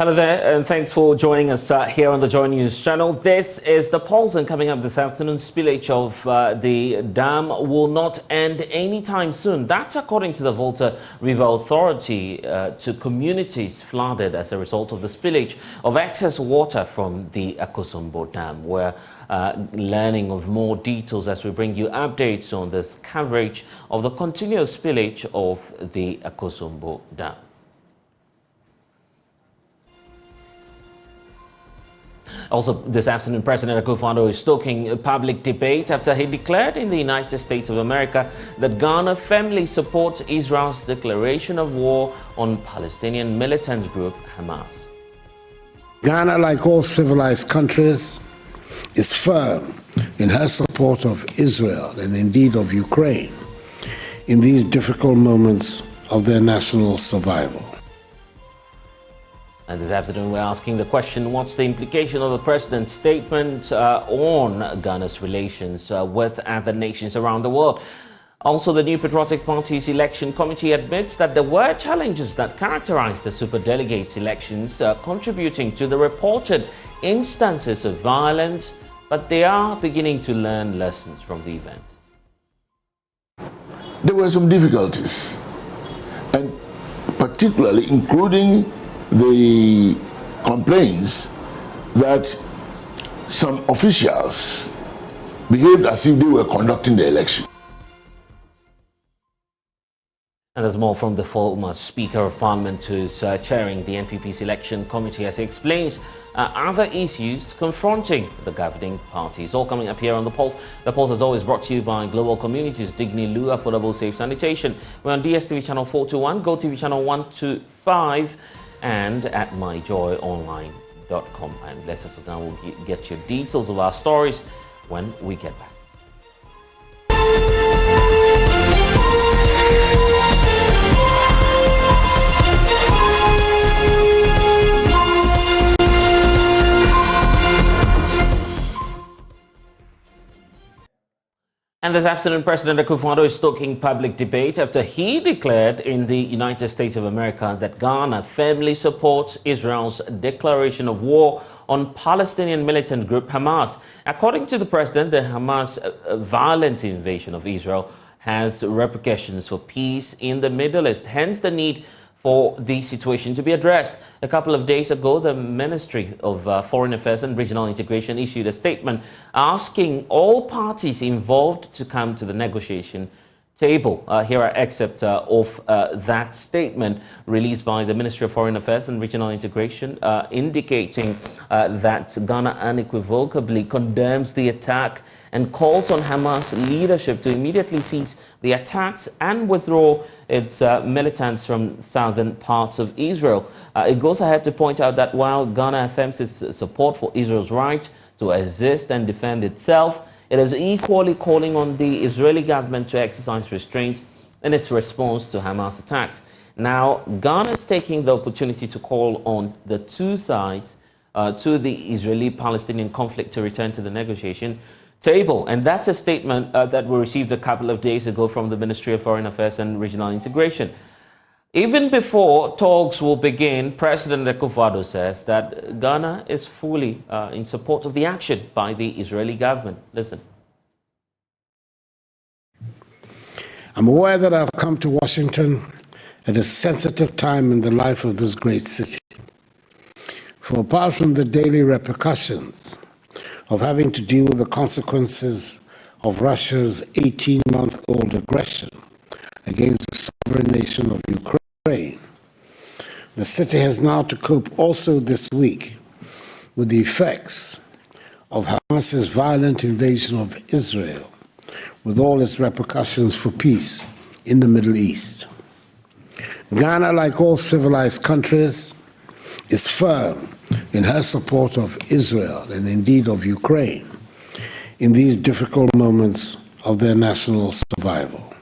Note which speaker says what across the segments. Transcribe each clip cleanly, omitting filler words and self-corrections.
Speaker 1: Hello there, and thanks for joining us here on the Joy News channel. This is The Pulse, and coming up this afternoon, spillage of the dam will not end anytime soon. That's according to the Volta River Authority to communities flooded as a result of the spillage of excess water from the Akosombo Dam. We're learning of more details as we bring you updates on this coverage of the continuous spillage of the Akosombo Dam. Also, this afternoon, President Akufo-Addo is stoking a public debate after he declared in the United States of America that Ghana firmly supports Israel's declaration of war on Palestinian militant group Hamas.
Speaker 2: Ghana, like all civilized countries, is firm in her support of Israel and indeed of Ukraine in these difficult moments of their national survival.
Speaker 1: And this afternoon, we're asking the question, what's the implication of the president's statement on Ghana's relations with other nations around the world? Also, the New Patriotic Party's election committee admits that there were challenges that characterized the superdelegates' elections, contributing to the reported instances of violence, but they are beginning to learn lessons from the event.
Speaker 3: There were some difficulties, and particularly including the complaints that some officials behaved as if they were conducting the election.
Speaker 1: And there's more from the former Speaker of Parliament who's chairing the NPP's election committee as he explains other issues confronting the governing parties. All coming up here on The Pulse. The Pulse is always brought to you by Global Communities, Digni Lu, Affordable Safe Sanitation. We're on DSTV channel 421, GoTV channel 125, and at myjoyonline.com. And Blessed Sultan will get you details of our stories when we get back. And this afternoon, President Akufo-Addo is stoking public debate after he declared in the United States of America that Ghana firmly supports Israel's declaration of war on Palestinian militant group Hamas. According to the president, the Hamas violent invasion of Israel has repercussions for peace in the Middle East, hence the need for the situation to be addressed. A couple of days ago, the Ministry of Foreign Affairs and Regional Integration issued a statement asking all parties involved to come to the negotiation table. Here are excerpts of that statement released by the Ministry of Foreign Affairs and Regional Integration, indicating that Ghana unequivocally condemns the attack and calls on Hamas leadership to immediately cease the attacks and withdraw its militants from southern parts of Israel. It goes ahead to point out that while Ghana affirms its support for Israel's right to exist and defend itself, it is equally calling on the Israeli government to exercise restraint in its response to Hamas attacks. Now, Ghana is taking the opportunity to call on the two sides to the Israeli-Palestinian conflict to return to the negotiation table. And that's a statement that we received a couple of days ago from the Ministry of Foreign Affairs and Regional Integration. Even before talks will begin, President Akufo-Addo says that Ghana is fully in support of the action by the Israeli government. Listen.
Speaker 2: I'm aware that I've come to Washington at a sensitive time in the life of this great city. For apart from the daily repercussions of having to deal with the consequences of Russia's 18-month-old aggression against the sovereign nation of Ukraine, the city has now to cope also this week with the effects of Hamas's violent invasion of Israel, with all its repercussions for peace in the Middle East. Ghana, like all civilized countries, is firm in her support of Israel and indeed of Ukraine in these difficult moments of their national survival.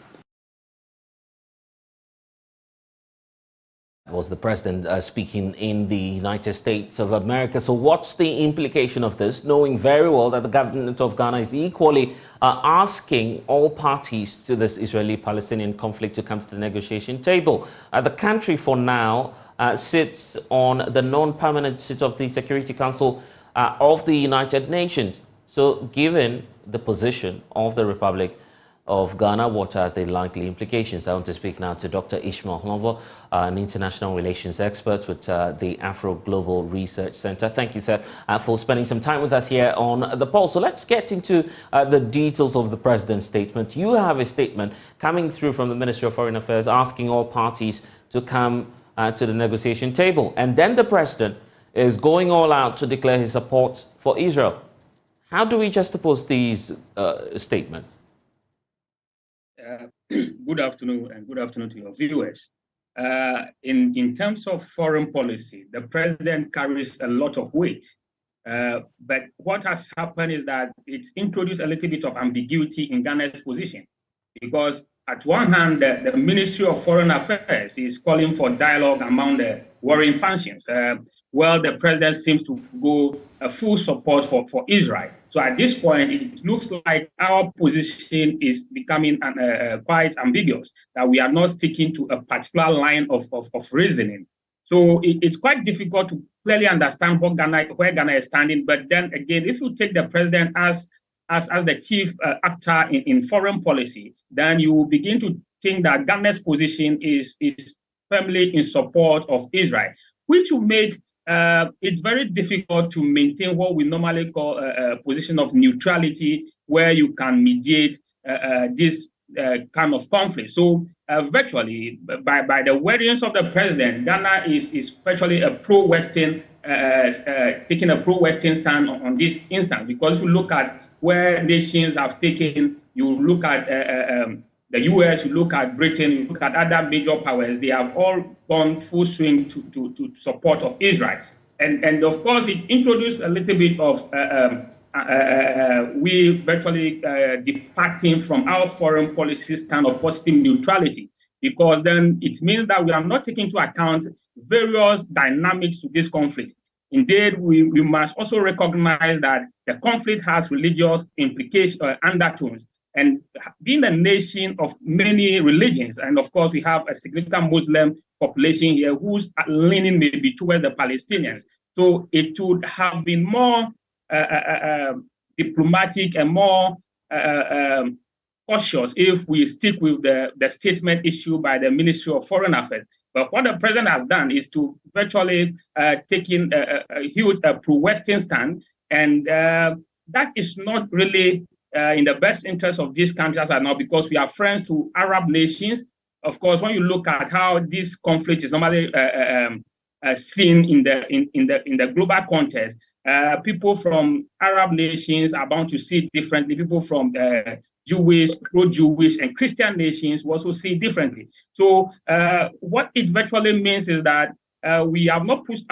Speaker 1: Was the president speaking in the United States of America. So what's the implication of this, knowing very well that the government of Ghana is equally asking all parties to this Israeli-Palestinian conflict to come to the negotiation table? The country for now sits on the non-permanent seat of the Security Council of the United Nations. So given the position of the Republic of Ghana, what are the likely implications? I want to speak now to Dr. Ishmael Novo, an international relations expert with the Afro Global Research Center. Thank you, sir, for spending some time with us here on The Pulse. So let's get into the details of the president's statement. You have a statement coming through from the Ministry of Foreign Affairs asking all parties to come to the negotiation table. And then the president is going all out to declare his support for Israel. How do we juxtapose these statements?
Speaker 4: Good afternoon, and good afternoon to your viewers. In terms of foreign policy, the president carries a lot of weight. But what has happened is that it's introduced a little bit of ambiguity in Ghana's position. Because at one hand, the Ministry of Foreign Affairs is calling for dialogue among the warring factions. Well, the president seems to go full support for Israel. So at this point, it looks like our position is becoming quite ambiguous, that we are not sticking to a particular line of reasoning. So it's quite difficult to clearly understand where Ghana is standing. But then again, if you take the president as the chief actor in foreign policy, then you will begin to think that Ghana's position is firmly in support of Israel, which will make it's very difficult to maintain what we normally call a position of neutrality, where you can mediate this kind of conflict. So virtually, by the words of the president, Ghana is virtually a pro-Western, taking a pro-Western stand on this instance. Because if you look at where nations have taken, you look at the US, you look at Britain, you look at other major powers, they have all gone full swing to support of Israel. And of course, it introduced a little bit of we virtually departing from our foreign policy stand of positive neutrality, because then it means that we are not taking into account various dynamics to this conflict. Indeed, we must also recognize that the conflict has religious implications, undertones. And being a nation of many religions, and of course we have a significant Muslim population here whose leaning may be towards the Palestinians. So it would have been more diplomatic and more cautious if we stick with the statement issued by the Ministry of Foreign Affairs. But what the president has done is to virtually taking a huge pro-Western stand, and that is not really in the best interest of these countries are now, because we are friends to Arab nations. Of course, when you look at how this conflict is normally seen in the global context, people from Arab nations are bound to see differently. People from Jewish, pro-Jewish, and Christian nations will also see differently. So what it virtually means is that we have not pushed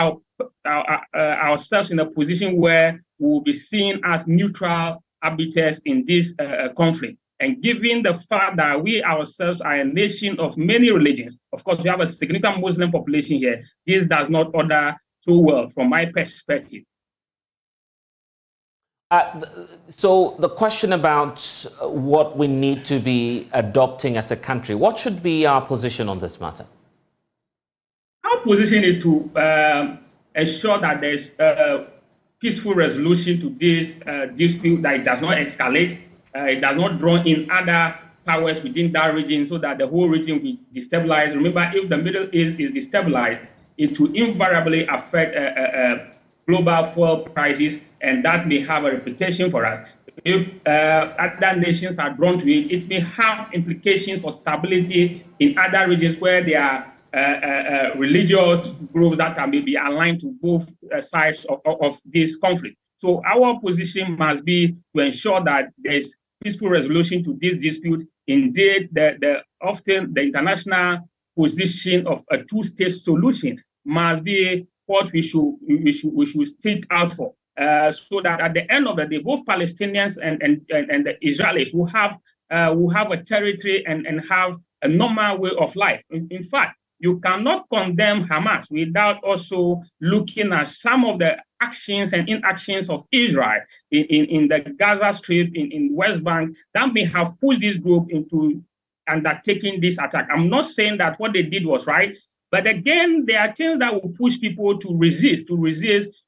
Speaker 4: ourselves in a position where we will be seen as neutral arbiters in this conflict. And given the fact that we ourselves are a nation of many religions, of course, we have a significant Muslim population here, this does not order so well from my perspective.
Speaker 1: So the question about what we need to be adopting as a country, what should be our position on this matter?
Speaker 4: Our position is to ensure that there's peaceful resolution to this dispute, that it does not escalate, it does not draw in other powers within that region, so that the whole region will be destabilized. Remember, if the Middle East is destabilized, it will invariably affect global fuel prices, and that may have a repercussion for us. If other nations are drawn to it, it may have implications for stability in other regions where there are religious groups that can be aligned to both sides of this conflict. So our position must be to ensure that there's peaceful resolution to this dispute. Indeed, often the international position of a two-state solution must be what we should stick out for, so that at the end of the day, both Palestinians and the Israelis will have a territory and have a normal way of life. In fact, you cannot condemn Hamas without also looking at some of the actions and inactions of Israel in the Gaza Strip, in West Bank, that may have pushed this group into undertaking this attack. I'm not saying that what they did was right, But again, there are things that will push people to resist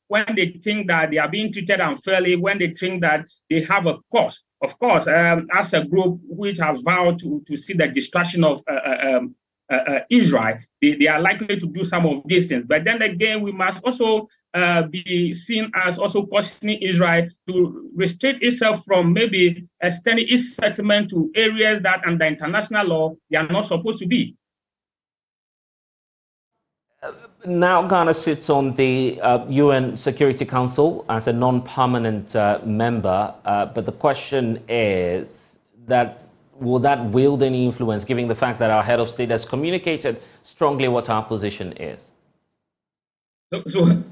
Speaker 4: when they think that they are being treated unfairly, when they think that they have a cause. Of course, as a group which has vowed to see the destruction of Israel, they are likely to do some of these things. But then again, we must also be seen as also cautioning Israel to restrict itself from maybe extending its settlement to areas that under international law they are not supposed to be.
Speaker 1: Now Ghana sits on the UN Security Council as a non-permanent member, but the question is that will that wield any influence, given the fact that our head of state has communicated strongly what our position is?
Speaker 4: So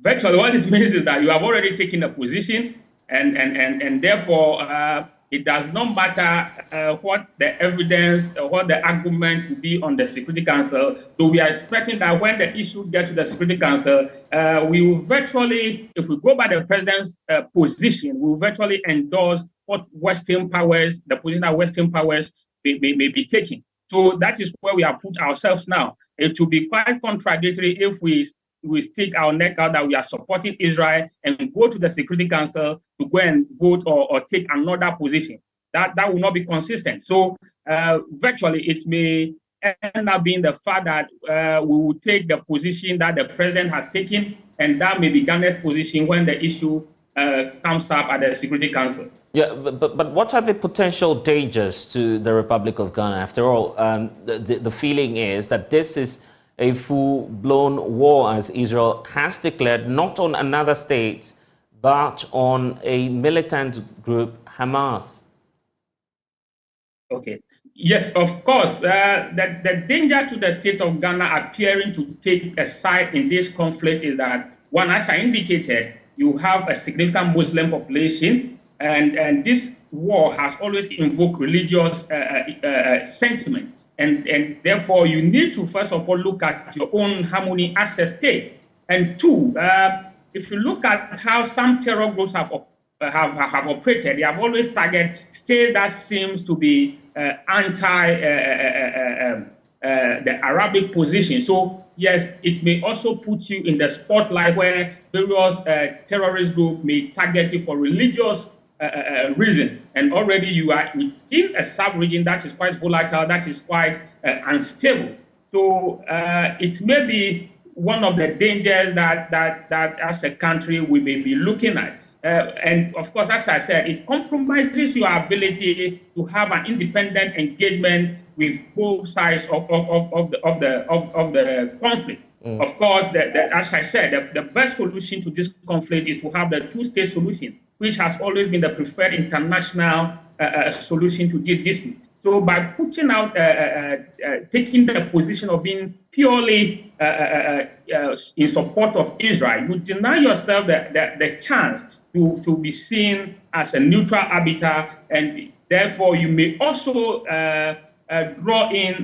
Speaker 4: virtually what it means is that you have already taken a position, and therefore it does not matter what the evidence or what the argument will be on the Security Council. So we are expecting that when the issue gets to the Security Council, we will virtually, if we go by the president's position, we will virtually endorse what Western powers, the position that Western powers may be taking. So that is where we have put ourselves now. It will be quite contradictory if we stick our neck out that we are supporting Israel and go to the Security Council to go and vote or take another position. That will not be consistent. So virtually it may end up being the fact that we will take the position that the president has taken, and that may be Ghana's position when the issue comes up at the Security Council.
Speaker 1: Yeah, but what are the potential dangers to the Republic of Ghana? After all, the feeling is that this is a full-blown war, as Israel has declared, not on another state, but on a militant group, Hamas.
Speaker 4: Okay. Yes, of course. The danger to the state of Ghana appearing to take a side in this conflict is that, one, as I indicated, you have a significant Muslim population, and this war has always invoked religious sentiment. And therefore, you need to, first of all, look at your own harmony as a state. And two, if you look at how some terror groups have operated, they have always targeted states that seems to be anti the Arabic position. So, yes, it may also put you in the spotlight where various terrorist groups may target you for religious reasons, and already you are within a sub-region that is quite volatile, that is quite unstable. So it may be one of the dangers that as a country we may be looking at. And of course, as I said, it compromises your ability to have an independent engagement with both sides of the conflict. Of course, as I said, the best solution to this conflict is to have the two-state solution, which has always been the preferred international solution to this dispute. So by putting out, taking the position of being purely in support of Israel, you deny yourself the chance to be seen as a neutral arbiter, and therefore you may also draw in,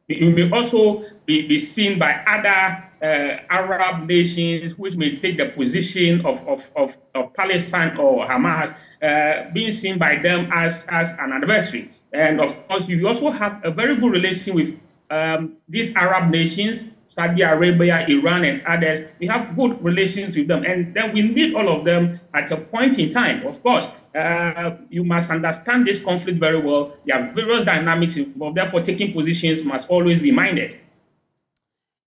Speaker 4: you may also be seen by other Arab nations which may take the position of Palestine or Hamas, being seen by them as an adversary. And of course, you also have a very good relation with these Arab nations, Saudi Arabia, Iran, and others. We have good relations with them, and then we need all of them at a point in time. Of course, you must understand this conflict very well. There are various dynamics involved. Therefore, taking positions must always be minded.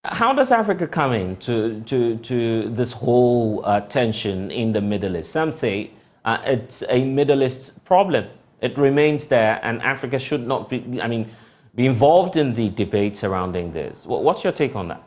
Speaker 1: How does Africa come into this whole tension in the Middle East? Some say it's a Middle East problem. It remains there, and Africa should not be involved in the debate surrounding this. What's your take on that?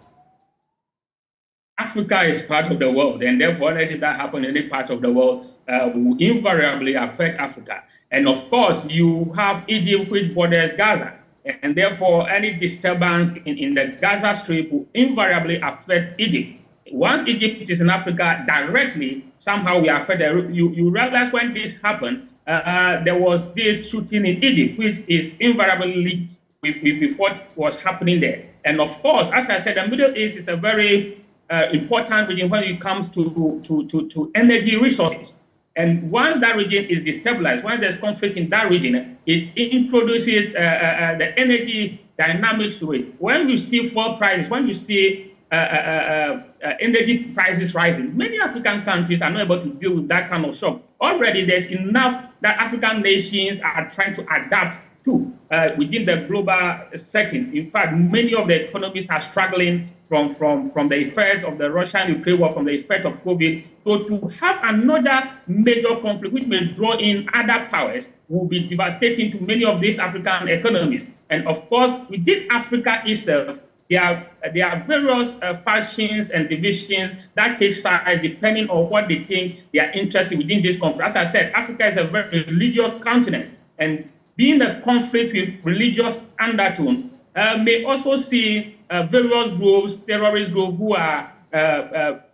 Speaker 4: Africa is part of the world, and therefore anything that happens in any part of the world will invariably affect Africa. And of course, you have Egypt, which borders Gaza, and therefore any disturbance in the Gaza Strip will invariably affect Egypt. Once Egypt is in Africa directly, somehow we affect you realize when this happened, there was this shooting in Egypt, which is invariably linked with what was happening there. And of course, as I said, the Middle East is a very important region when it comes to energy resources. And once that region is destabilized, when there's conflict in that region, it introduces the energy dynamics to it. When you see fuel prices, when you see energy prices rising, many African countries are not able to deal with that kind of shock. Already there's enough that African nations are trying to adapt to within the global setting. In fact, many of the economies are struggling from the effect of the Russian-Ukraine war, from the effect of COVID. So to have another major conflict which may draw in other powers will be devastating to many of these African economies. And of course, within Africa itself, there are various factions and divisions that take sides depending on what they think they are interested within this conflict. As I said, Africa is a very religious continent, and being a conflict with religious undertone may also see various groups, terrorist groups, who are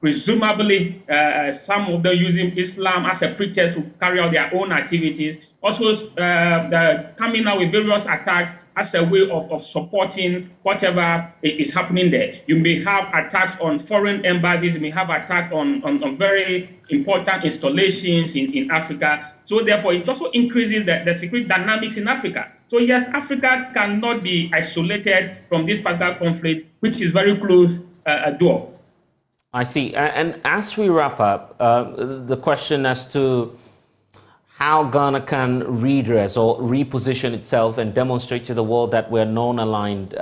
Speaker 4: presumably some of them using Islam as a pretext to carry out their own activities, also coming out with various attacks as a way of supporting whatever is happening there. You may have attacks on foreign embassies, you may have attacks on very important installations in Africa. So therefore, it also increases the security dynamics in Africa. So yes, Africa cannot be isolated from this particular conflict, which is very close door.
Speaker 1: I see. And as we wrap up, the question as to how Ghana can redress or reposition itself and demonstrate to the world that we're non-aligned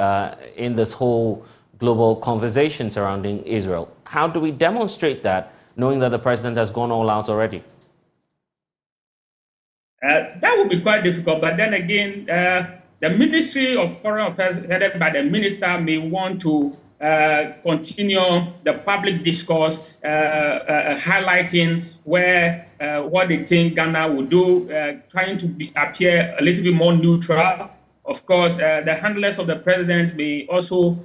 Speaker 1: in this whole global conversation surrounding Israel. How do we demonstrate that, knowing that the president has gone all out already?
Speaker 4: That would be quite difficult. But then again, the Ministry of Foreign Affairs, headed by the minister, may want to continue the public discourse, highlighting what they think Ghana will do, trying to appear a little bit more neutral. Of course, the handlers of the president may also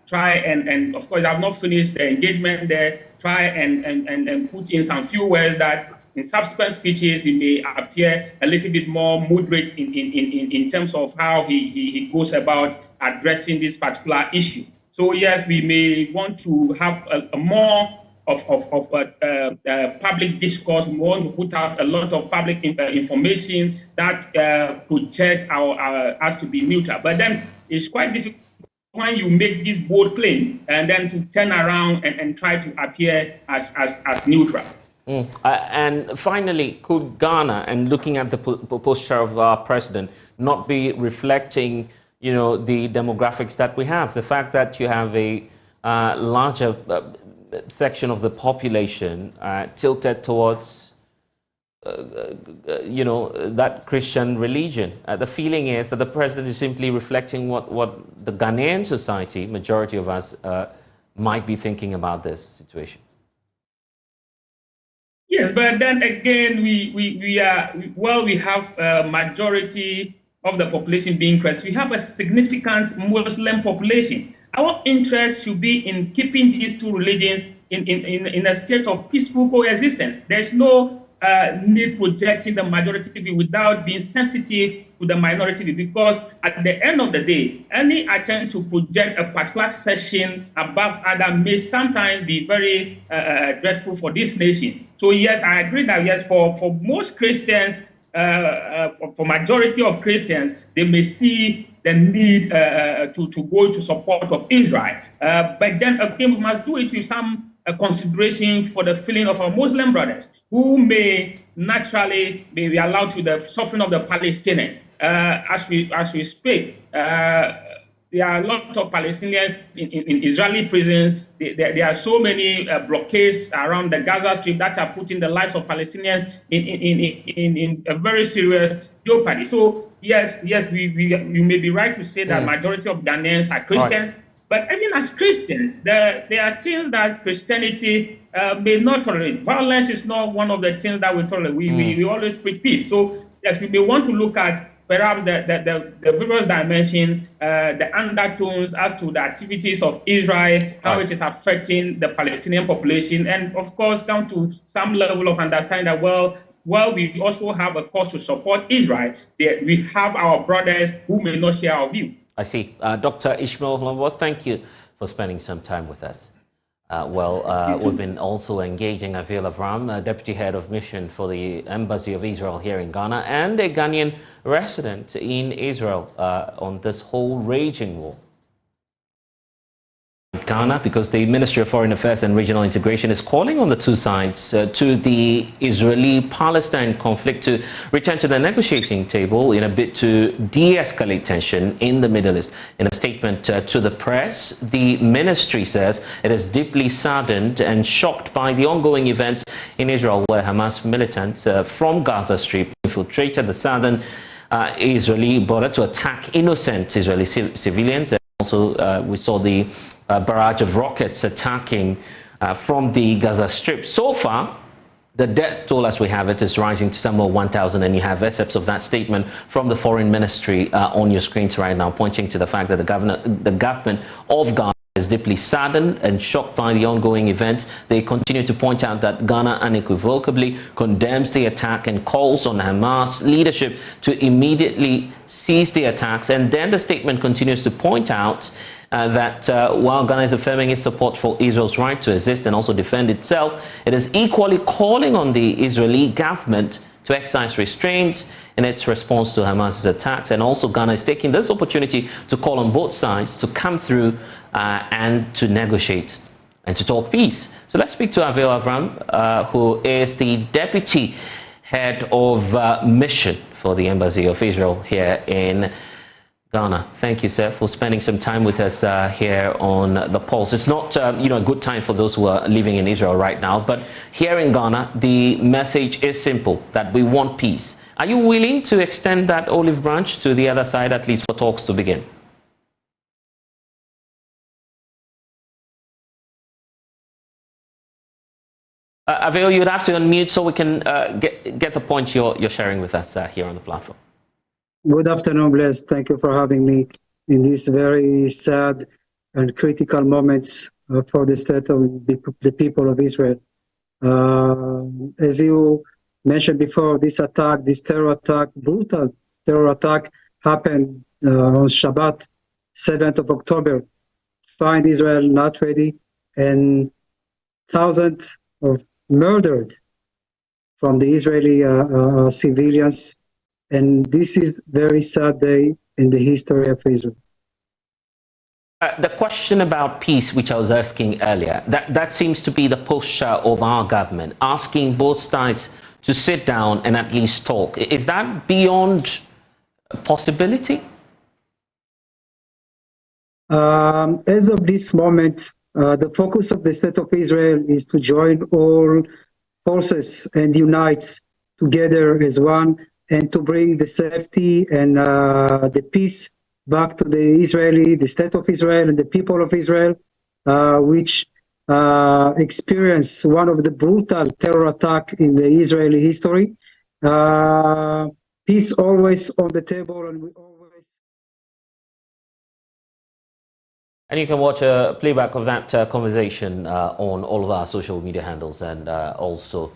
Speaker 4: try and of course, I've not finished the engagement there, try and put in some few words that in subsequent speeches, he may appear a little bit more moderate in terms of how he goes about addressing this particular issue. So yes, we may want to have a more of public discourse. We want to put out a lot of public information that projects us to be neutral. But then it's quite difficult when you make this bold claim and then to turn around and try to appear as neutral.
Speaker 1: And finally, could Ghana, and looking at the posture of our president, not be reflecting, the demographics that we have? The fact that you have a larger section of the population tilted towards, that Christian religion. The feeling is that the president is simply reflecting what the Ghanaian society, majority of us, might be thinking about this situation.
Speaker 4: Yes, but then again, we have a majority of the population being Christian. We have a significant Muslim population. Our interest should be in keeping these two religions in a state of peaceful coexistence. There's no need projecting the majority view without being sensitive to the minority view, because at the end of the day, any attempt to project a particular section above other may sometimes be very dreadful for this nation. So yes, I agree that yes, for most Christians, for majority of Christians, they may see the need to go to support of Israel. But then again, we must do it with some consideration for the feeling of our Muslim brothers, who may naturally be allowed to the suffering of the Palestinians. As we speak, there are a lot of Palestinians in Israeli prisons. There are so many blockades around the Gaza Strip that are putting the lives of Palestinians in a very serious jeopardy. So yes, we may be right to say that majority of Ghanaians are Christians. Right. But even as Christians, there are things that Christianity may not tolerate. Violence is not one of the things that we tolerate. We always preach peace. So yes, we may want to look at perhaps the various dimensions, the undertones as to the activities of Israel, how it is affecting the Palestinian population, and of course come to some level of understanding that, while we also have a cause to support Israel, we have our brothers who may not share our view.
Speaker 1: I see. Dr. Ishmael Lombo, thank you for spending some time with us. We've been also engaging Isarael, Deputy Head of Mission for the Embassy of Israel here in Ghana, and a Ghanaian resident in Israel on this whole raging war. Ghana, because the Ministry of Foreign Affairs and Regional Integration is calling on the two sides to the Israeli-Palestine conflict to return to the negotiating table in a bid to de-escalate tension in the Middle East. In a statement to the press, the ministry says it is deeply saddened and shocked by the ongoing events in Israel, where Hamas militants from Gaza Strip infiltrated the southern Israeli border to attack innocent Israeli civilians. And also, we saw the barrage of rockets attacking from the Gaza Strip. So far, the death toll, as we have it, is rising to somewhere 1,000, and you have excerpts of that statement from the Foreign Ministry on your screens right now, pointing to the fact that the government of Ghana is deeply saddened and shocked by the ongoing events. They continue to point out that Ghana unequivocally condemns the attack and calls on Hamas leadership to immediately cease the attacks. And then the statement continues to point out that while Ghana is affirming its support for Israel's right to exist and also defend itself, it is equally calling on the Israeli government to exercise restraints in its response to Hamas's attacks. And also Ghana is taking this opportunity to call on both sides to come through and to negotiate and to talk peace. So let's speak to Avel Avram, who is the Deputy Head of Mission for the Embassy of Israel here in Ghana. Thank you, sir, for spending some time with us here on The Pulse. It's not, a good time for those who are living in Israel right now, but here in Ghana, the message is simple, that we want peace. Are you willing to extend that olive branch to the other side, at least for talks to begin? Avel, you'd have to unmute so we can get the point you're sharing with us here on the platform.
Speaker 5: Good afternoon, Bless. Thank you for having me in these very sad and critical moments for the state of the people of Israel. As you mentioned before, this terror attack, brutal terror attack, happened on Shabbat, 7th of October. Find Israel not ready, and thousands of murdered from the Israeli civilians. And this is a very sad day in the history of Israel.
Speaker 1: The question about peace, which I was asking earlier, that seems to be the posture of our government, asking both sides to sit down and at least talk. Is that beyond possibility?
Speaker 5: As of this moment, the focus of the State of Israel is to join all forces and unite together as one, and to bring the safety and the peace back to the State of Israel and the people of Israel, which experienced one of the brutal terror attack in the Israeli history. Peace always on the table, and we always...
Speaker 1: And you can watch a playback of that conversation on all of our social media handles, and also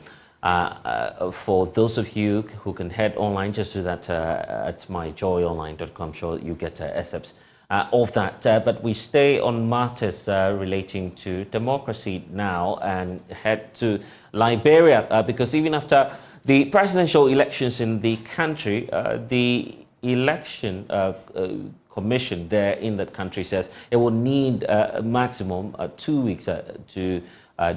Speaker 1: for those of you who can head online, just do that at myjoyonline.com. I'm sure you get excerpts of that. But we stay on matters relating to democracy now and head to Liberia, because even after the presidential elections in the country, the election commission there in that country says it will need a maximum 2 weeks to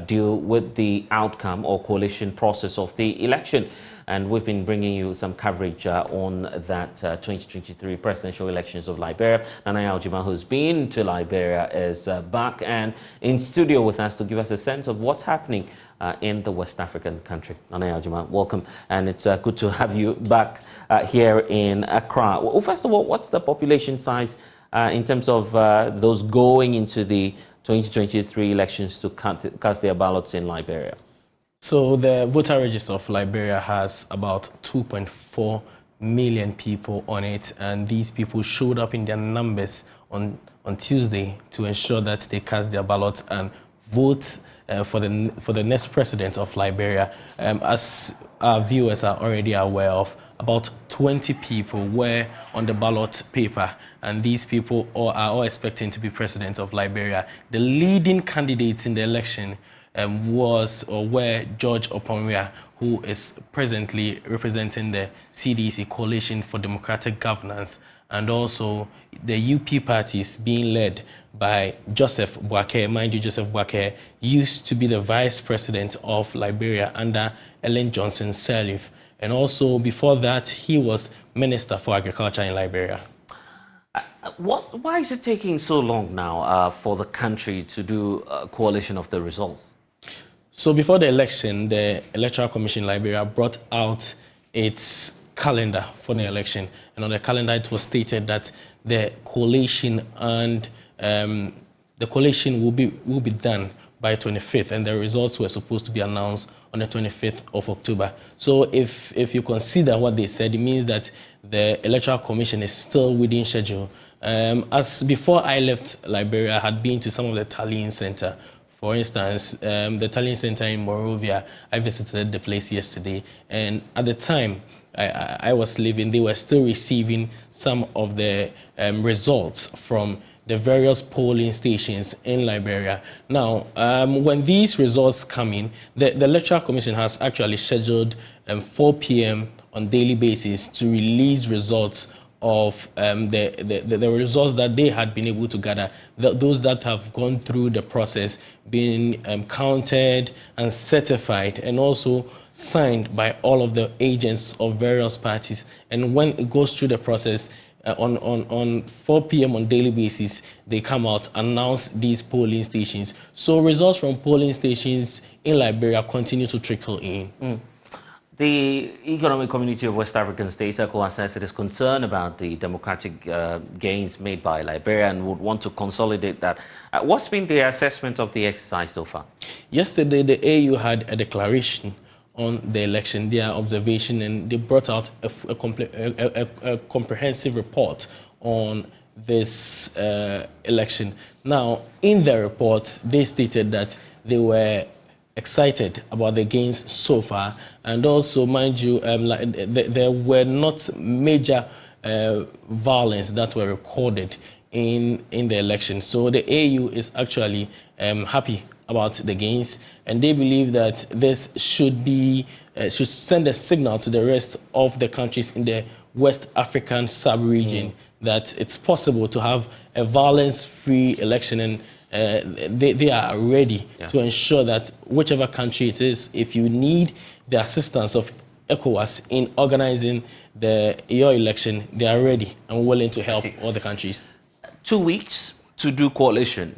Speaker 1: deal with the outcome or coalition process of the election. And we've been bringing you some coverage on that 2023 presidential elections of Liberia. Nana Aljima, who's been to Liberia, is back and in studio with us to give us a sense of what's happening in the West African country. Nana Aljima, welcome. And it's good to have you back here in Accra. Well, first of all, what's the population size in terms of those going into the 2023 elections to cast their ballots in Liberia?
Speaker 6: So the voter register of Liberia has about 2.4 million people on it, and these people showed up in their numbers on Tuesday to ensure that they cast their ballots and vote for the next president of Liberia. As our viewers are already aware of, about 20 people were on the ballot paper, and these people are all expecting to be president of Liberia. The leading candidates in the election were George Oponwia, who is presently representing the CDC, Coalition for Democratic Governance, and also the UP parties being led by Joseph Boakai. Mind you, Joseph Boakai used to be the vice president of Liberia under Ellen Johnson Sirleaf. And also before that, he was Minister for Agriculture in Liberia.
Speaker 1: Why is it taking so long now for the country to do a coalition of the results?
Speaker 6: So before the election, the Electoral Commission in Liberia brought out its calendar for the election. And on the calendar, it was stated that the coalition and the coalition will be done by 25th, and the results were supposed to be announced on the 25th of October. So if you consider what they said, it means that the Electoral Commission is still within schedule. As before I left Liberia, I had been to some of the tallying center. For instance, the tallying center in Monrovia, I visited the place yesterday, and at the time I was leaving, they were still receiving some of the results from the various polling stations in Liberia. Now, when these results come in, the Electoral Commission has actually scheduled 4 p.m. on daily basis to release results of the results that they had been able to gather, those that have gone through the process, being counted and certified, and also signed by all of the agents of various parties. And when it goes through the process, on 4 p.m. on daily basis, they come out, announce these polling stations. So results from polling stations in Liberia continue to trickle in.
Speaker 1: The Economic Community of West African States, ECOWAS, says it is concerned about the democratic gains made by Liberia and would want to consolidate that. What's been the assessment of the exercise so far?
Speaker 6: Yesterday, the AU had a declaration on the election, their observation, and they brought out a comprehensive report on this election. Now, in the report, they stated that they were excited about the gains so far, and also, mind you, there were not major violence that were recorded in the election. So the AU is actually happy about the gains, and they believe that this should send a signal to the rest of the countries in the West African sub-region that it's possible to have a violence-free election, and they are ready to ensure that whichever country it is, if you need the assistance of ECOWAS in organizing your election, they are ready and willing to help all the countries.
Speaker 1: 2 weeks to do coalition.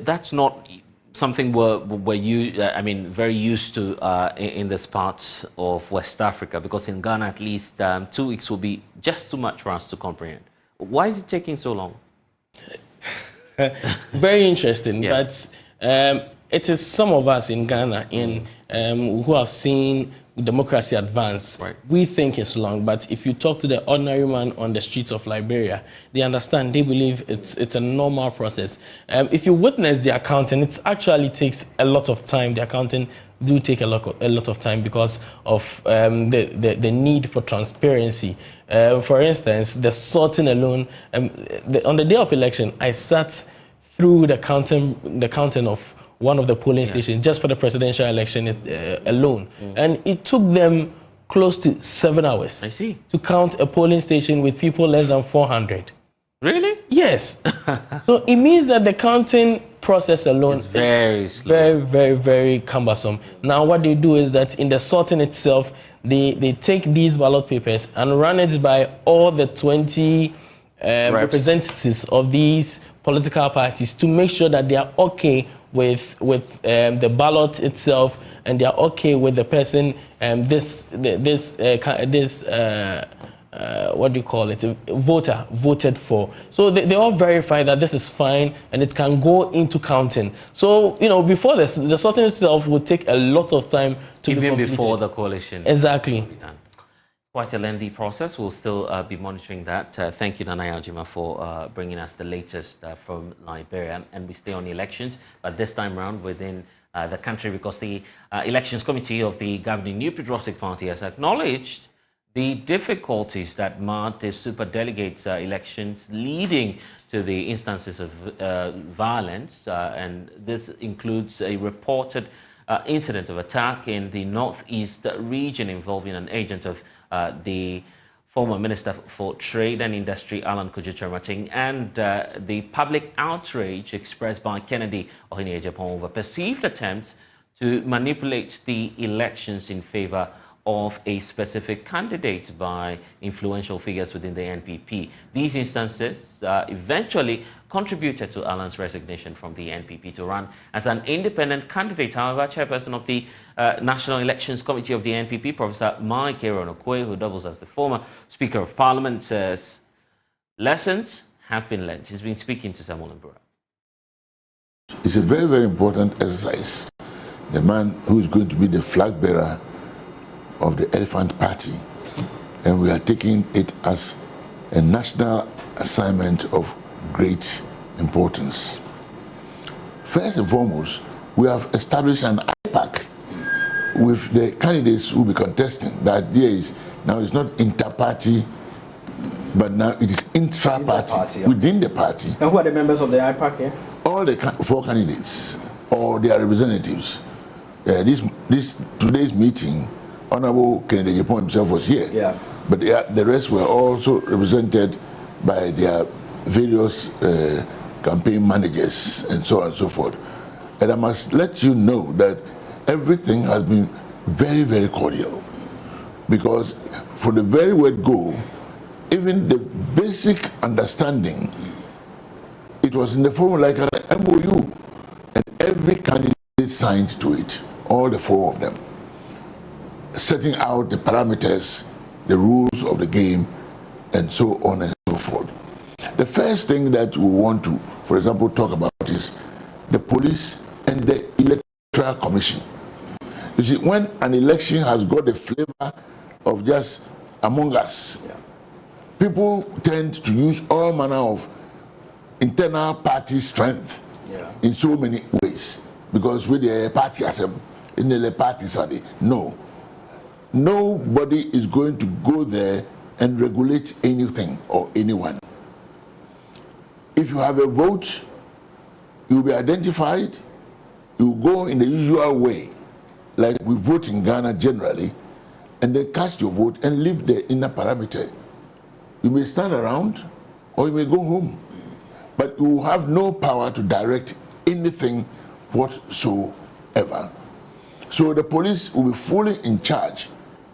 Speaker 1: That's not something we're very used to in this part of West Africa, because in Ghana, at least, 2 weeks will be just too much for us to comprehend. Why is it taking so long?
Speaker 6: Very interesting, but it is some of us in Ghana who have seen democracy advance. Right. We think it's long, but if you talk to the ordinary man on the streets of Liberia, they understand, they believe it's a normal process. If you witness the accounting, it actually takes a lot of time. The accounting do take a lot of time because of the need for transparency. For instance, the sorting alone, on the day of election, I sat through the counting of one of the polling stations just for the presidential election alone. And it took them close to 7 hours to count a polling station with people less than 400.
Speaker 1: Really?
Speaker 6: Yes. So it means that the counting process alone is
Speaker 1: very slow.
Speaker 6: Very, very, very cumbersome. Now what they do is that in the sorting itself, they take these ballot papers and run it by all the 20 representatives of these political parties to make sure that they are okay with the ballot itself, and they are okay with the person what do you call it, voter voted for. So they all verify that this is fine and it can go into counting. So, before this, the sorting itself would take a lot of time to be completed.
Speaker 1: Even before the coalition.
Speaker 6: Exactly.
Speaker 1: Quite a lengthy process. We'll still be monitoring that. Thank you, Nana Yajima, for bringing us the latest from Liberia. And we stay on elections, but this time around within the country, because the Elections Committee of the governing New Patriotic Party has acknowledged the difficulties that marred the superdelegates elections, leading to the instances of violence. And this includes a reported incident of attack in the northeast region involving an agent of the former Minister for Trade and Industry, Alan Kujichamating, and the public outrage expressed by Kennedy Ohinie-Japan over perceived attempts to manipulate the elections in favor of a specific candidate by influential figures within the NPP. These instances eventually contributed to Alan's resignation from the NPP to run as an independent candidate. However, chairperson of the National Elections Committee of the NPP, Professor Mike Okwei, who doubles as the former Speaker of Parliament, says lessons have been learned. He's been speaking to Samuel Mbura.
Speaker 3: It's a very, very important exercise. The man who is going to be the flag bearer of the Elephant Party, and we are taking it as a national assignment of great importance. First and foremost, we have established an IPAC with the candidates who will be contesting. The idea is now it's not inter-party, but now it is intra-party, within the party.
Speaker 6: And who are the members of the IPAC here?
Speaker 3: All the four candidates or their representatives. Today's meeting, Honorable Kennedy Japan himself was here, but the rest were also represented by their various campaign managers and so on and so forth. And I must let you know that everything has been very, very cordial, because from the very word go, even the basic understanding, it was in the form like an MOU, and every candidate signed to it, all the four of them, setting out the parameters, the rules of the game, and so on and so forth. The first thing that we want to, for example, talk about is the police and the electoral commission. You see, when an election has got the flavor of just among us, people tend to use all manner of internal party strength in so many ways, because with the party assembly, in the parties are no. Nobody is going to go there and regulate anything or anyone. If you have a vote, you will be identified, you will go in the usual way, like we vote in Ghana generally, and then cast your vote and leave the inner parameter. You may stand around or you may go home, but you will have no power to direct anything whatsoever. So the police will be fully in charge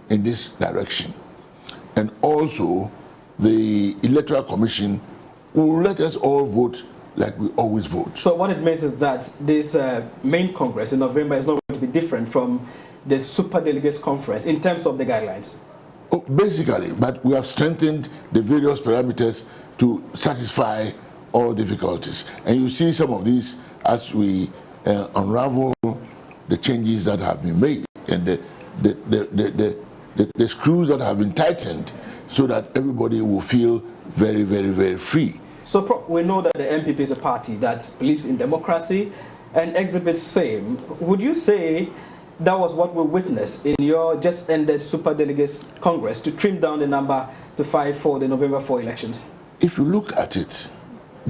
Speaker 3: in this direction. And also the Electoral Commission will let us all vote like we always vote.
Speaker 6: So what it means is that this main Congress in November is not going to be different from the Super Delegates Conference in terms of the guidelines?
Speaker 3: Oh, basically, but we have strengthened the various parameters to satisfy all difficulties. And you see some of these as we unravel the changes that have been made and the screws that have been tightened, so that everybody will feel very, very, very free.
Speaker 6: So we know that the NPP is a party that believes in democracy and exhibits same. Would you say that was what we witnessed in your just ended Super Delegates Congress to trim down the number to 5 for the November 4 elections?
Speaker 3: If you look at it,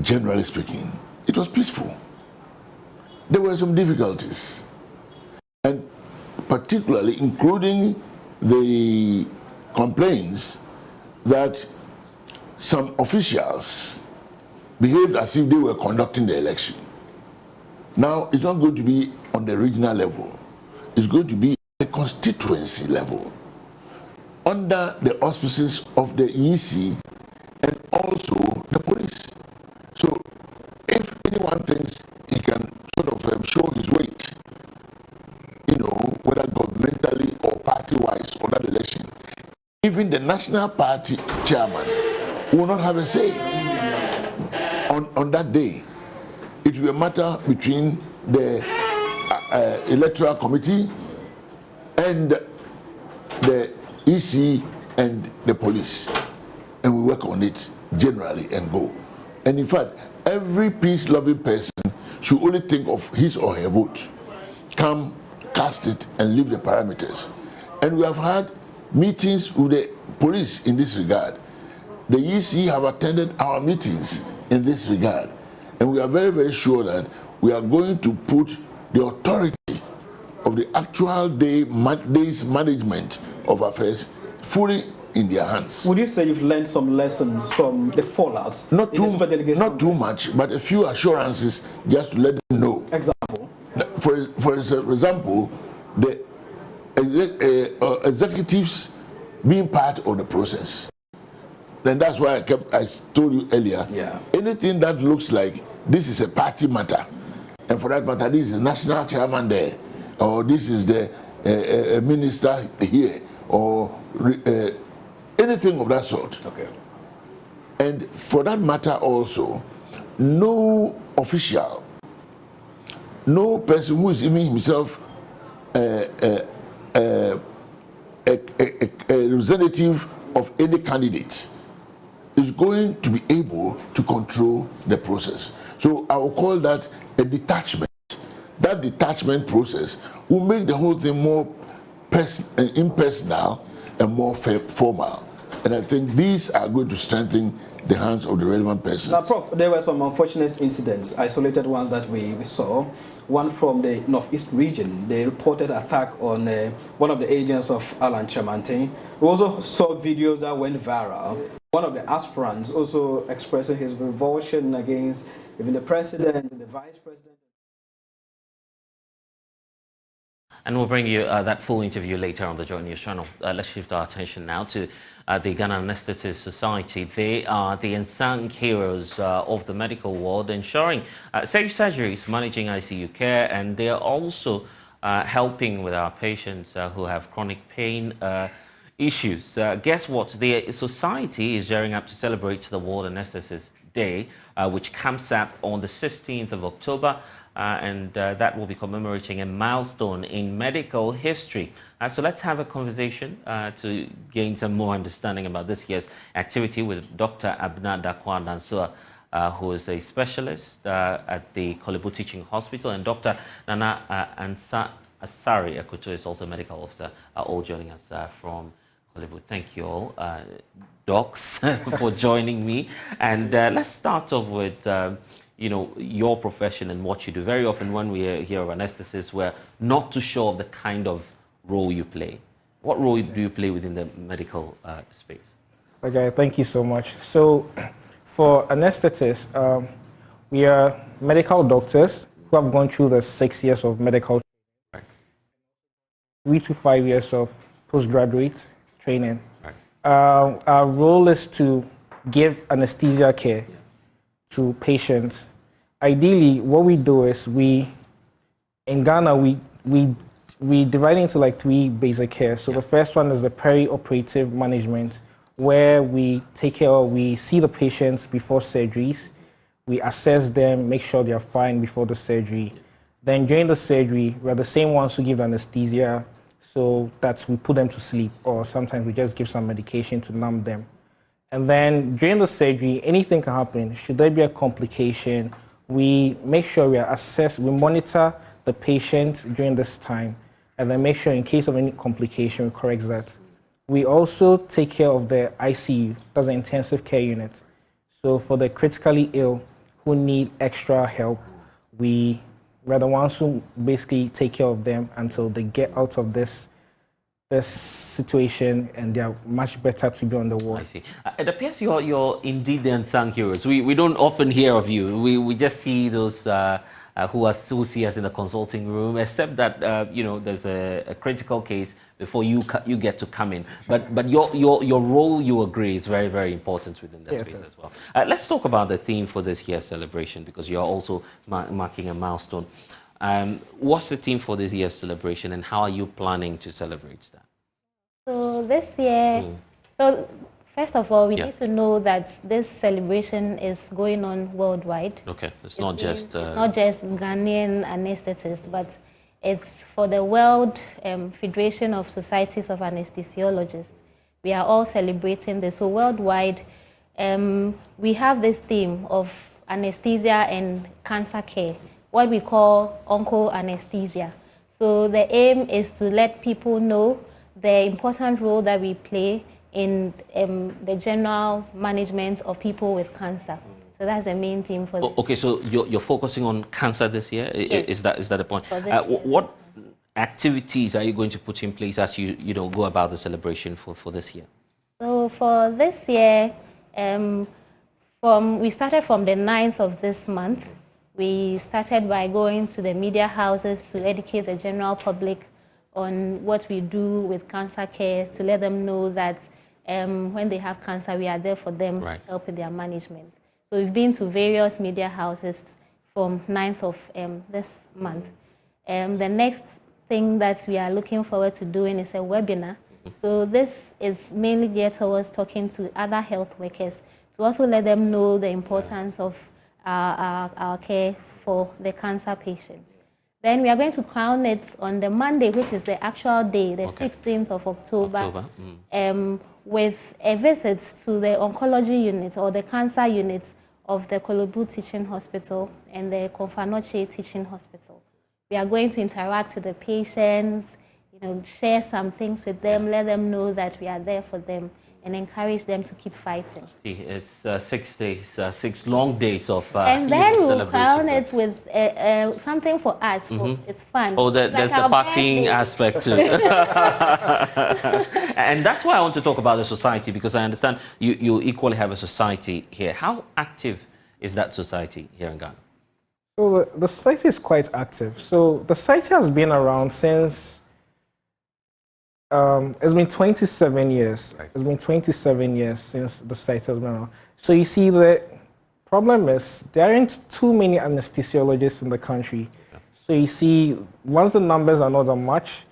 Speaker 3: generally speaking, it was peaceful. There were some difficulties, and particularly including the complaints that some officials behaved as if they were conducting the election. Now, it's not going to be on the regional level. It's going to be at the constituency level, under the auspices of the EC and also the police. So, if anyone thinks he can sort of show his weight, whether governmentally or party-wise on that election, even the national party chairman will not have a say on that day. It will be a matter between the electoral committee and the EC and the police, and we work on it generally and go. And in fact, every peace-loving person should only think of his or her vote. Come, cast it, and leave the parameters. And we have had meetings with the police in this regard. The EC have attended our meetings in this regard. And we are very, very sure that we are going to put the authority of the actual day's management of affairs fully in their hands.
Speaker 7: Would you say you've learned some lessons from the fallouts?
Speaker 3: Not too much, but a few assurances just to let them know.
Speaker 7: Example?
Speaker 3: For example, the executives being part of the process. Then that's why I told you earlier, anything that looks like this is a party matter, and for that matter, this is a national chairman there, or this is the minister here, or anything of that sort.
Speaker 7: Okay.
Speaker 3: And for that matter also, no official, no person who is even himself a representative of any candidate is going to be able to control the process. So I will call that a detachment. That detachment process will make the whole thing more impersonal and more formal. And I think these are going to strengthen the hands of the relevant persons.
Speaker 7: Now, Prof, there were some unfortunate incidents, isolated ones that we saw. One from the Northeast region, the reported attack on one of the agents of Alan Chamantin. We also saw videos that went viral. One of the aspirants also expressing his revulsion against even the president, the vice president.
Speaker 1: And we'll bring you that full interview later on the Joint News channel. Let's shift our attention now to the Ghana Anesthetists Society. They are the unsung heroes of the medical world, ensuring safe surgeries, managing ICU care, and they are also helping with our patients who have chronic pain issues. Guess what? The society is gearing up to celebrate the World Anesthetists Day, which comes up on the 16th of October. And that will be commemorating a milestone in medical history. So let's have a conversation to gain some more understanding about this year's activity with Dr. Abna Dakwa Dansua, who is a specialist at the Kolebu Teaching Hospital, and Dr. Nana Asari Akuto is also a medical officer, all joining us from Kolebu. Thank you all, docs, for joining me. And let's start off with your profession and what you do. Very often when we hear of anesthetists, we're not too sure of the kind of role you play. What role do you play within the medical space?
Speaker 8: Okay, thank you so much. So for anesthetists, we are medical doctors who have gone through the 6 years of medical training, 3 to 5 years of postgraduate training. Right. Our role is to give anesthesia care to patients. Ideally, what we do is in Ghana, we divide into like 3 basic care. So the first one is the peri-operative management, where we see the patients before surgeries, we assess them, make sure they are fine before the surgery. Then during the surgery, we're the same ones who give anesthesia, so that we put them to sleep, or sometimes we just give some medication to numb them. And then during the surgery, anything can happen. Should there be a complication, we make sure we monitor the patient during this time, and then make sure in case of any complication, we correct that. We also take care of the ICU, that's the intensive care unit. So for the critically ill who need extra help, we're the ones who basically take care of them until they get out of this situation and they are much better to be on the ward.
Speaker 1: I see. It appears you're indeed the unsung heroes. We don't often hear of you. We just see those who see us in the consulting room, except that there's a critical case before you get to come in. But your role, you agree, is very, very important within that space as well. Let's talk about the theme for this year's celebration, because you're also marking a milestone. What's the theme for this year's celebration, and how are you planning to celebrate that?
Speaker 9: So this year, so first of all, we need to know that this celebration is going on worldwide. Okay, it's not just Ghanaian anesthetists, but it's for the World Federation of Societies of Anesthesiologists. we are all celebrating this. So worldwide, we have this theme of anesthesia and cancer care, what we call onco-anesthesia. So the aim is to let people know the important role that we play in the general management of people with cancer. So that's the main theme for this.
Speaker 1: Okay, so you're focusing on cancer this year?
Speaker 9: Yes.
Speaker 1: Is that the point?
Speaker 9: What
Speaker 1: activities are you going to put in place as you go about the celebration for this year?
Speaker 9: So for this year, we started from the 9th of this month. We started by going to the media houses to educate the general public on what we do with cancer care, to let them know that when they have cancer, we are there for them to help with their management. So we've been to various media houses from 9th of this month. The next thing that we are looking forward to doing is a webinar. So this is mainly geared towards talking to other health workers to also let them know the importance of our care for the cancer patients. Then we are going to crown it on the Monday, which is the actual day, the 16th of October. With a visit to the oncology unit or the cancer units of the Kolobu Teaching Hospital and the Konfanoche Teaching Hospital. We are going to interact with the patients, share some things with them, let them know that we are there for them, and encourage them to keep fighting. See,
Speaker 1: it's 6 days, 6 long days of
Speaker 9: and then we'll crown it with something for us. It's fun.
Speaker 1: Oh, there's the partying aspect too. And that's why I want to talk about the society, because I understand you equally have a society here. How active is that society here in Ghana?
Speaker 8: So the society is quite active. So the society has been around since... it's been 27 years. Right. It's been 27 years since the site has been around. So you see, the problem is there aren't too many anesthesiologists in the country. Yeah. So you see, once the numbers are not that much,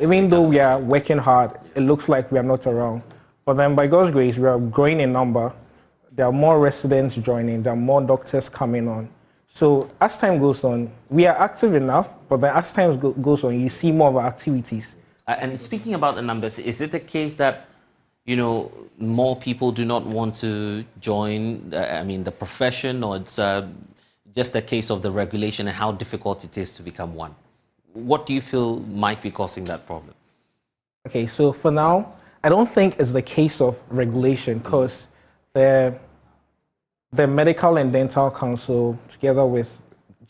Speaker 8: even though we are working hard, it looks like we are not around. But then by God's grace, we are growing in number. There are more residents joining. There are more doctors coming on. So as time goes on, we are active enough, but then as time goes on, you see more of our activities.
Speaker 1: And speaking about the numbers, is it the case that, more people do not want to join, the profession, or it's just a case of the regulation and how difficult it is to become one? What do you feel might be causing that problem?
Speaker 8: Okay, so for now, I don't think it's the case of regulation, because the Medical and Dental Council, together with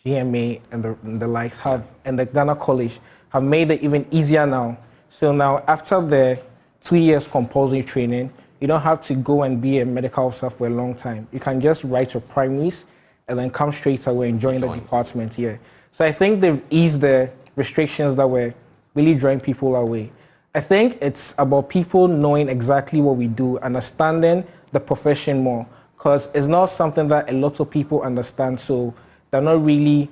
Speaker 8: GMA and the likes, and the Ghana College, have made it even easier now. So now, after the 2 years compulsory training, you don't have to go and be a medical officer for a long time. You can just write your primaries and then come straight away and join the department here. So I think they've eased the restrictions that were really drawing people away. I think it's about people knowing exactly what we do, understanding the profession more, because it's not something that a lot of people understand, so they're not really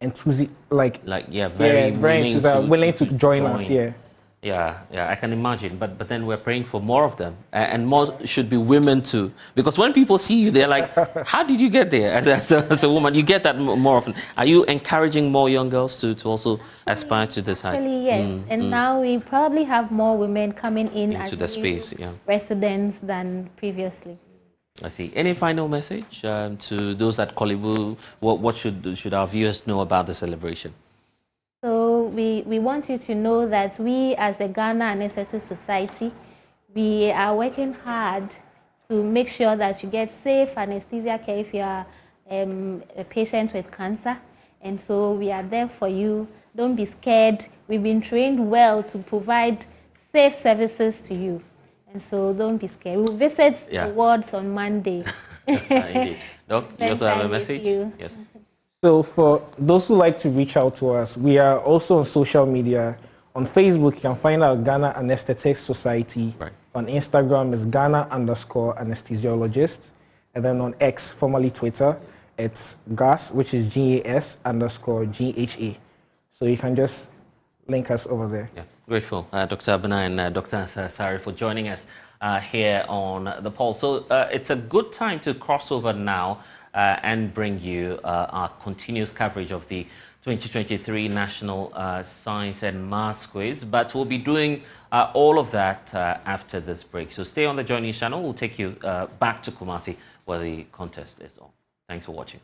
Speaker 1: very
Speaker 8: willing to join us here.
Speaker 1: Yeah, I can imagine. But then we're praying for more of them, and more should be women too. Because when people see you, they're like, "How did you get there?" As a woman, you get that more often. Are you encouraging more young girls to also aspire to this height?
Speaker 9: Actually, yes. And now we probably have more women coming in
Speaker 1: into the space,
Speaker 9: residents than previously.
Speaker 1: I see. Any final message to those at Kolibu? What should our viewers know about the celebration?
Speaker 9: So we want you to know that we, as the Ghana Anesthetists Society, we are working hard to make sure that you get safe anesthesia care if you are a patient with cancer. And so we are there for you. Don't be scared. We've been trained well to provide safe services to you. And so don't be scared. We'll visit the wards on Monday.
Speaker 1: Indeed. Doc, you also have a message? Yes.
Speaker 8: So for those who like to reach out to us, we are also on social media. On Facebook, you can find our Ghana Anesthetists Society. Right. On Instagram, it's Ghana_anesthesiologist. And then on X, formerly Twitter, it's GAS, which is GAS_GHA. So you can just link us over there.
Speaker 1: Yeah, grateful, Dr. Abena and Dr. Sari, for joining us here on The Pulse. So it's a good time to cross over now and bring you our continuous coverage of the 2023 National Science and Maths Quiz. But we'll be doing all of that after this break. So stay on the Joy News channel. We'll take you back to Kumasi where the contest is on. Thanks for watching.